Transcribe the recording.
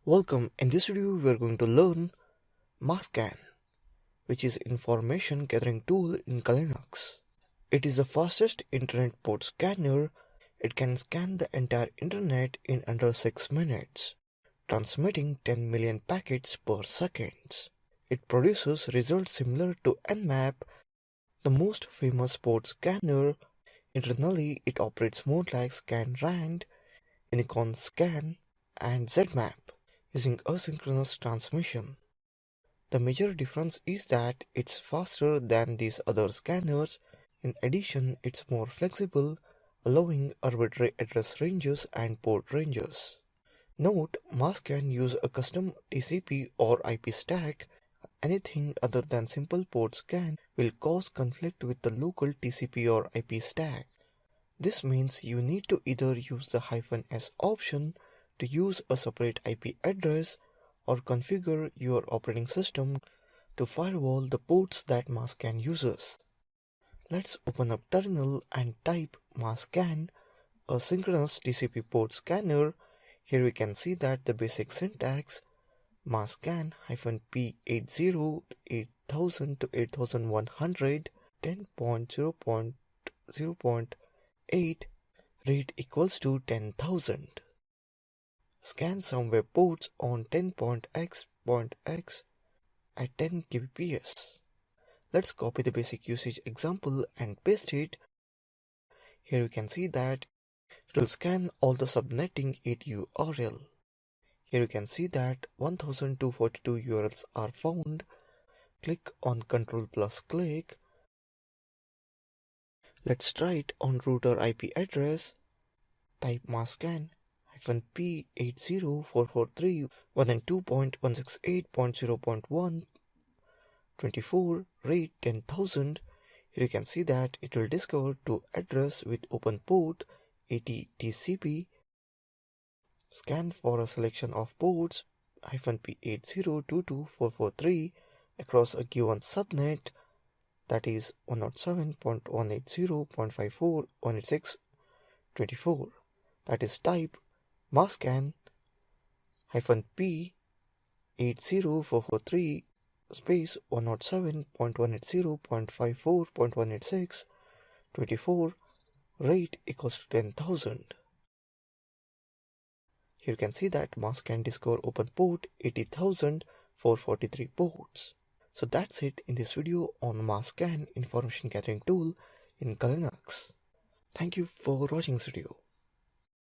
Welcome. In this video we are going to learn Masscan, which is information gathering tool in Linux. It is the fastest internet port scanner. It can scan the entire internet in under 6 minutes, transmitting 10 million packets per second. It produces results similar to Nmap, the most famous port scanner. Internally, it operates more like ScanRand, Unicorn Scan, and Zmap, using asynchronous transmission. The major difference is that it's faster than these other scanners. In addition, it's more flexible, allowing arbitrary address ranges and port ranges. Note, Masscan use a custom TCP or IP stack. Anything other than simple port scan will cause conflict with the local TCP or IP stack. This means you need to either use the -s option to use a separate IP address or configure your operating system to firewall the ports that Masscan uses. Let's open up terminal and type Masscan, a synchronous TCP port scanner. Here we can see that the basic syntax Masscan -p80 8000 to 8100 10.0.0.8 rate equals to 10,000. Scan some web ports on 10.x.x at 10 kbps. Let's copy the basic usage example and paste it. Here you can see that it will scan all the subnetting 8 URL. Here you can see that 1242 URLs are found. Click on Ctrl+click. Let's try it on router IP address. Type Masscan -p80 443 192.168.0.1 24 rate 10,000. Here you can see that it will discover to address with open port 80 TCP. Scan for a selection of ports -p8022 across a given subnet, that is 107.180.54.186.24. That is type Masscan -p80443 space 107.180.54.186.24 rate equals to 10,000. Here you can see that Masscan discover open port 80,443 ports. So that's it in this video on Masscan information gathering tool in Linux. Thank you for watching this video.